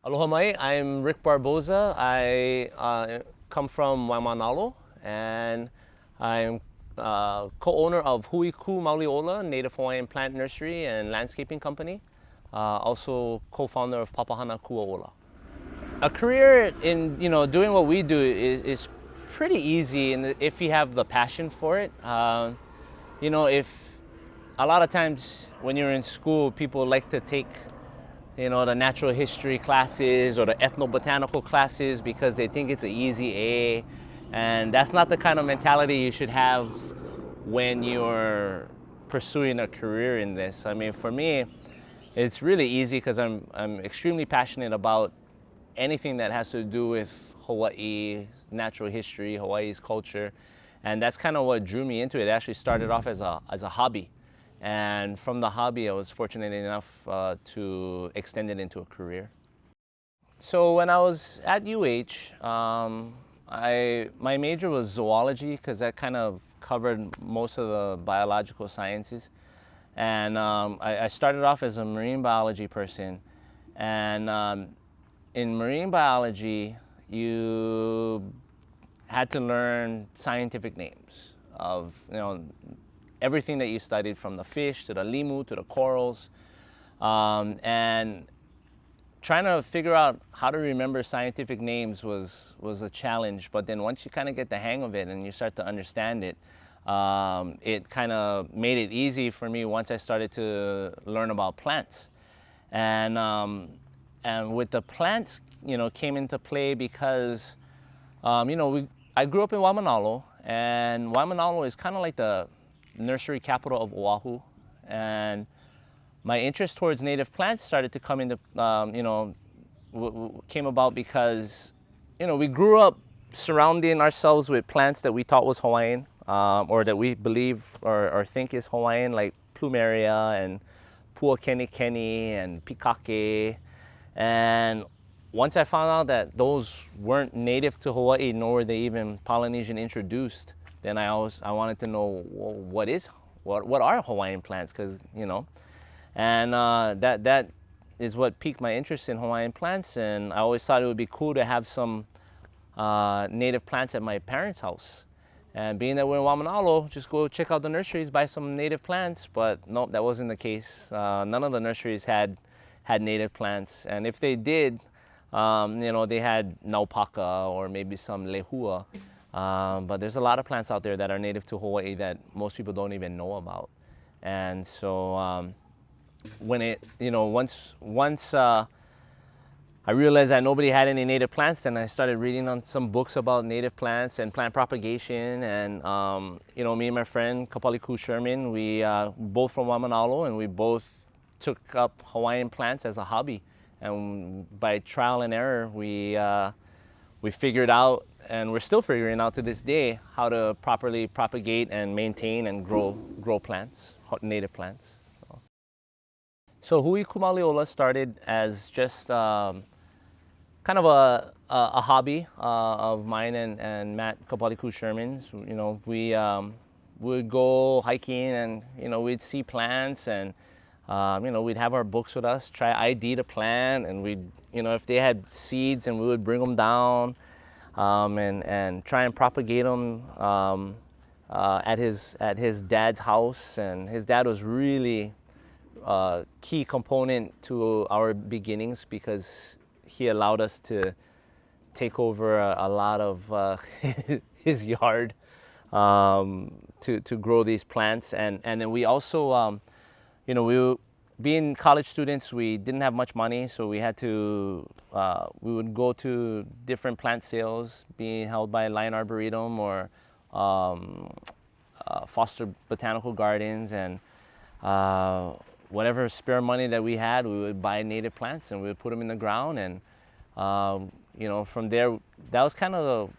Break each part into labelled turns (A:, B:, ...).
A: Aloha mai, I'm Rick Barboza. I come from Waimanalo, and I'm co-owner of Huiku Mauliola Native Hawaiian Plant Nursery and Landscaping Company. Also co-founder of Papahana Kuaola. A career in doing what we do is pretty easy, and if you have the passion for it. If a lot of times when you're in school, people like to take the natural history classes or the ethnobotanical classes because they think it's an easy A. And that's not the kind of mentality you should have when you're pursuing a career in this. I mean, for me, it's really easy because I'm extremely passionate about anything that has to do with Hawaii, natural history, Hawaii's culture. And that's kind of what drew me into it. It actually started off as a hobby. And from the hobby, I was fortunate enough to extend it into a career. So when I was at UH, my major was zoology because that kind of covered most of the biological sciences. And I started off as a marine biology person. And in marine biology, you had to learn scientific names of everything that you studied, from the fish to the limu to the corals, and trying to figure out how to remember scientific names was a challenge. But then once you kind of get the hang of it and you start to understand it, it kind of made it easy for me once I started to learn about plants. And with the plants, came into play because, I grew up in Waimanalo, and Waimanalo is kind of like the nursery capital of Oahu, and my interest towards native plants started to come into, came about because, we grew up surrounding ourselves with plants that we thought was Hawaiian, or that we believe or think is Hawaiian, like plumeria and puakenikeni and pikake. And once I found out that those weren't native to Hawaii, nor were they even Polynesian introduced, then I wanted to know, well, what are Hawaiian plants? Because and that is what piqued my interest in Hawaiian plants. And I always thought it would be cool to have some native plants at my parents' house. And being that we're in Waimanalo, just go check out the nurseries, buy some native plants. But nope, that wasn't the case. None of the nurseries had native plants, and if they did, they had naupaka or maybe some lehua. But there's a lot of plants out there that are native to Hawaii that most people don't even know about. And so when once I realized that nobody had any native plants, then I started reading on some books about native plants and plant propagation. And me and my friend Kapaliku Sherman, we both from Waimanalo, and we both took up Hawaiian plants as a hobby. And by trial and error, we figured out, and we're still figuring out to this day, how to properly propagate and maintain and grow plants, native plants. So Hui Kumaliola started as just kind of a hobby of mine and Matt Kapaliku Sherman's. We would go hiking, and we'd see plants, and we'd have our books with us, try ID the plant, and we'd, if they had seeds, and we would bring them down and try and propagate them at his dad's house. And his dad was really a key component to our beginnings because he allowed us to take over a lot of his yard to grow these plants. And then we also, being college students, we didn't have much money, so we had to, we would go to different plant sales being held by Lion Arboretum or Foster Botanical Gardens, and whatever spare money that we had, we would buy native plants and we would put them in the ground. And from there, that was kind of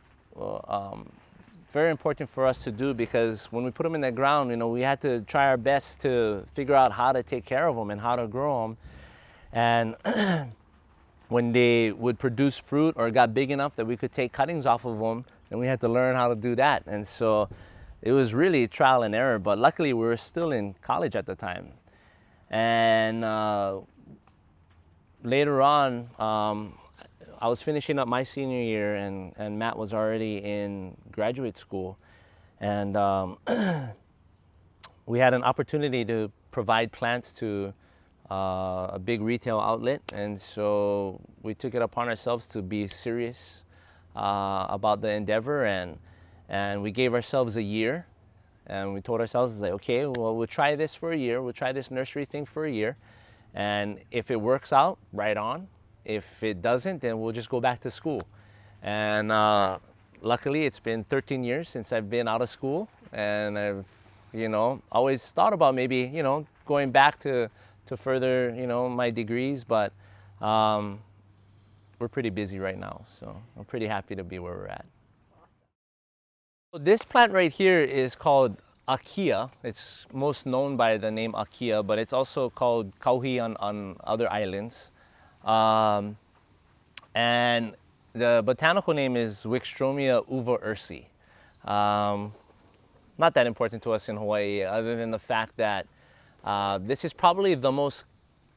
A: very important for us to do, because when we put them in the ground, we had to try our best to figure out how to take care of them and how to grow them. And when they would produce fruit or got big enough that we could take cuttings off of them, then we had to learn how to do that. And so it was really trial and error, but luckily we were still in college at the time. And later on, I was finishing up my senior year, and Matt was already in graduate school. And we had an opportunity to provide plants to a big retail outlet. And so we took it upon ourselves to be serious about the endeavor. And we gave ourselves a year. And we told ourselves, like, okay, well, we'll try this for a year. We'll try this nursery thing for a year. And if it works out, right on. If it doesn't, then we'll just go back to school. And luckily, it's been 13 years since I've been out of school. And I've, always thought about maybe, going back to further, my degrees. But we're pretty busy right now. So I'm pretty happy to be where we're at. This plant right here is called Akia. It's most known by the name Akia, but it's also called kauhi on other islands. And the botanical name is Wickstromia uva ursi. Not that important to us in Hawaii, other than the fact that this is probably the most,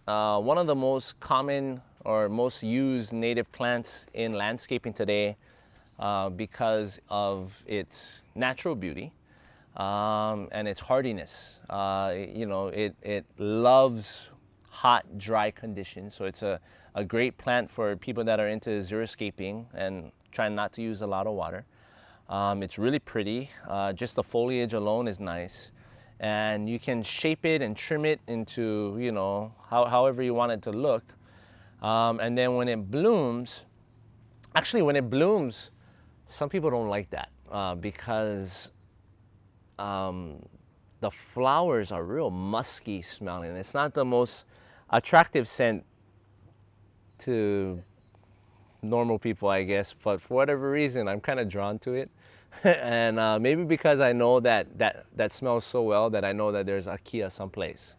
A: one of the most common or most used native plants in landscaping today. Because of its natural beauty and its hardiness. It loves hot, dry conditions. So it's a great plant for people that are into xeriscaping and trying not to use a lot of water. It's really pretty. Just the foliage alone is nice. And you can shape it and trim it into, however you want it to look. And then when it blooms, some people don't like that because the flowers are real musky smelling. It's not the most attractive scent to normal people, I guess, but for whatever reason, I'm kind of drawn to it. And maybe because I know that smells so well that I know that there's Akia someplace.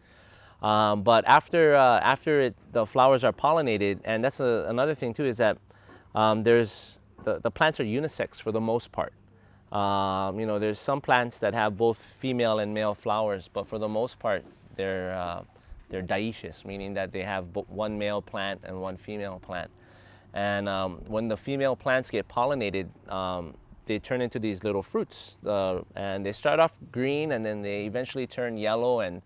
A: But after the flowers are pollinated, and that's another thing too, is that the plants are unisex for the most part. There's some plants that have both female and male flowers, but for the most part, they're dioecious, meaning that they have one male plant and one female plant. And when the female plants get pollinated, they turn into these little fruits, and they start off green, and then they eventually turn yellow and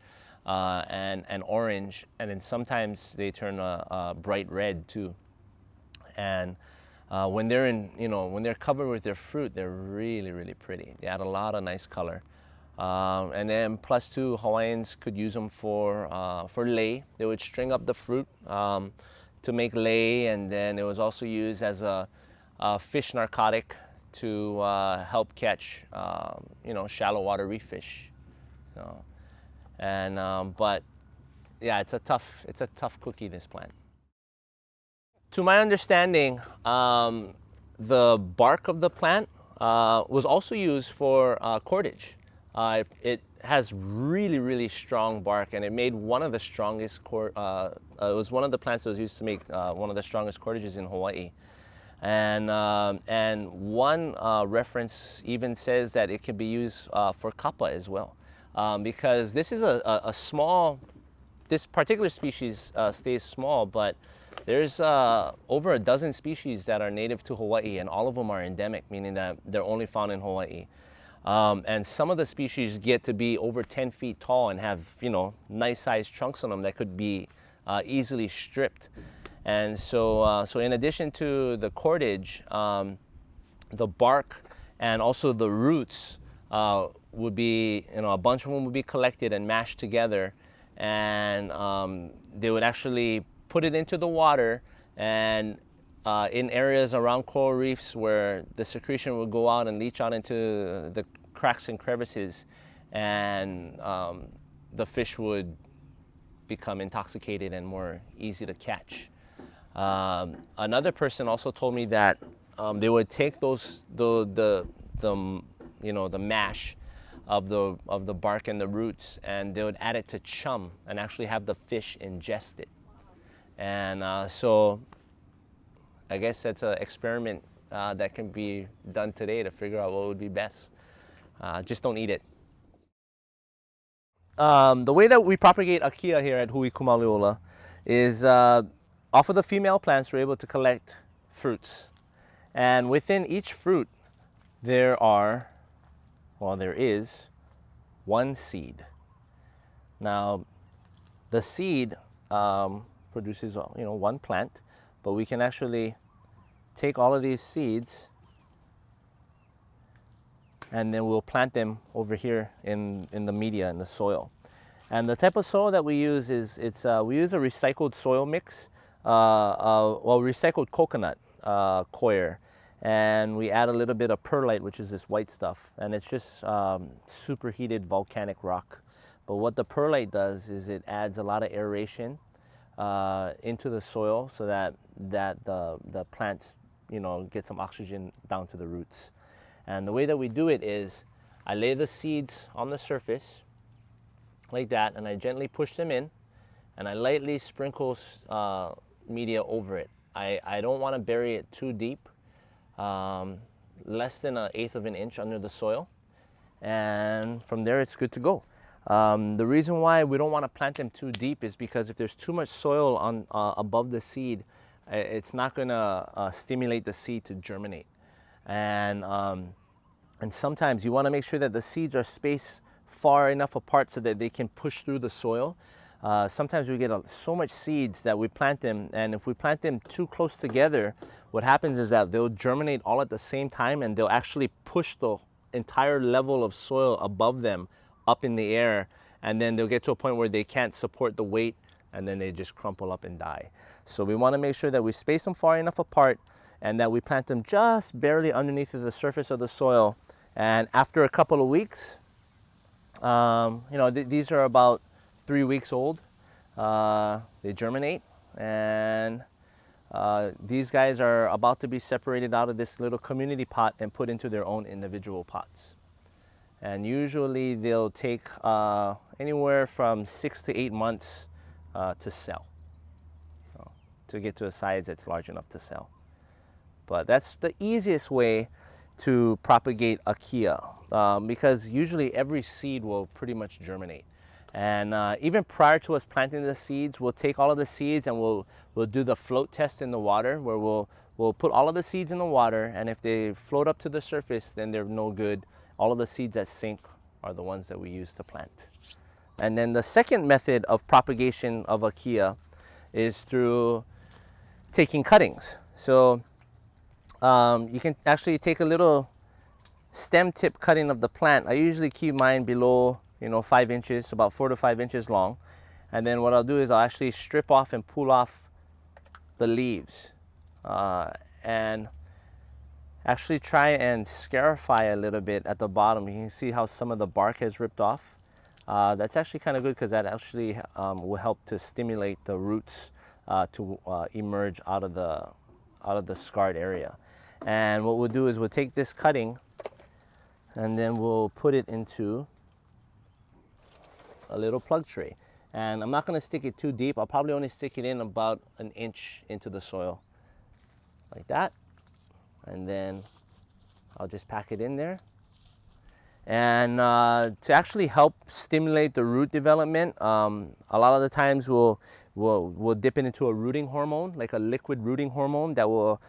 A: orange, and then sometimes they turn a bright red too. And when they're covered with their fruit, they're really, really pretty. They add a lot of nice color. And then plus two, Hawaiians could use them for lei. They would string up the fruit to make lei, and then it was also used as a fish narcotic to help catch shallow water reef fish. But yeah, it's a tough cookie, this plant. To my understanding, the bark of the plant was also used for cordage. It has really, really strong bark, and it made one of the strongest it was one of the plants that was used to make one of the strongest cordages in Hawaii. And one reference even says that it can be used for kapa as well, because this is this particular species stays small, but there's over a dozen species that are native to Hawaii, and all of them are endemic, meaning that they're only found in Hawaii. And some of the species get to be over 10 feet tall and have, nice sized trunks on them that could be easily stripped. And so in addition to the cordage, the bark and also the roots would be, a bunch of them would be collected and mashed together, and they would actually put it into the water, and in areas around coral reefs where the secretion would go out and leach out into the cracks and crevices, and the fish would become intoxicated and more easy to catch. Another person also told me that they would take the mash of the bark and the roots, and they would add it to chum and actually have the fish ingest it. And so I guess that's an experiment that can be done today to figure out what would be best. Just don't eat it. The way that we propagate Akia here at Hui Kumaliola is off of the female plants, we're able to collect fruits. And within each fruit, there is one seed. Now, the seed produces, one plant, but we can actually take all of these seeds and then we'll plant them over here in the media, in the soil. And the type of soil that we use is, we use a recycled soil mix, recycled coconut coir, and we add a little bit of perlite, which is this white stuff, and it's just superheated volcanic rock. But what the perlite does is it adds a lot of aeration into the soil so that the plants, get some oxygen down to the roots. And the way that we do it is I lay the seeds on the surface like that, and I gently push them in, and I lightly sprinkle media over it. I don't want to bury it too deep, less than 1/8 of an inch under the soil, and from there it's good to go. The reason why we don't want to plant them too deep is because if there's too much soil on above the seed, it's not going to stimulate the seed to germinate. And sometimes you want to make sure that the seeds are spaced far enough apart so that they can push through the soil. Sometimes we get so much seeds that we plant them, and if we plant them too close together, what happens is that they'll germinate all at the same time, and they'll actually push the entire level of soil above them up in the air, and then they'll get to a point where they can't support the weight, and then they just crumple up and die. So we want to make sure that we space them far enough apart and that we plant them just barely underneath the surface of the soil. And after a couple of weeks, these are about 3 weeks old. They germinate, and these guys are about to be separated out of this little community pot and put into their own individual pots. And usually they'll take anywhere from 6 to 8 months to sell, to get to a size that's large enough to sell. But that's the easiest way to propagate Akia, because usually every seed will pretty much germinate. And even prior to us planting the seeds, we'll take all of the seeds and we'll do the float test in the water, where we'll put all of the seeds in the water, and if they float up to the surface, then they're no good. All of the seeds that sink are the ones that we use to plant. And then the second method of propagation of Akia is through taking cuttings. So you can actually take a little stem tip cutting of the plant. I usually keep mine below 5 inches, about 4 to 5 inches long. And then what I'll do is I'll actually strip off and pull off the leaves, and actually try and scarify a little bit at the bottom. You can see how some of the bark has ripped off. That's actually kind of good, because that actually will help to stimulate the roots to emerge out of the scarred area. And what we'll do is we'll take this cutting and then we'll put it into a little plug tray. And I'm not going to stick it too deep. I'll probably only stick it in about 1 inch into the soil, like that. And then I'll just pack it in there. And to actually help stimulate the root development, a lot of the times we'll dip it into a rooting hormone, like a liquid rooting hormone that will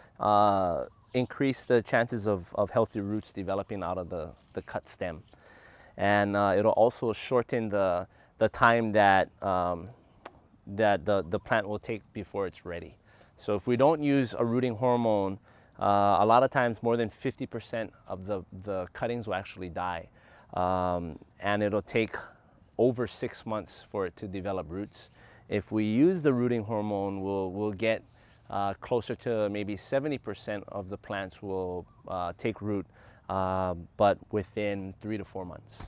A: increase the chances of healthy roots developing out of the cut stem. And it'll also shorten the time that the plant will take before it's ready. So if we don't use a rooting hormone, a lot of times more than 50% of the cuttings will actually die. And it'll take over 6 months for it to develop roots. If we use the rooting hormone, we'll get closer to maybe 70% of the plants will take root, but within 3 to 4 months.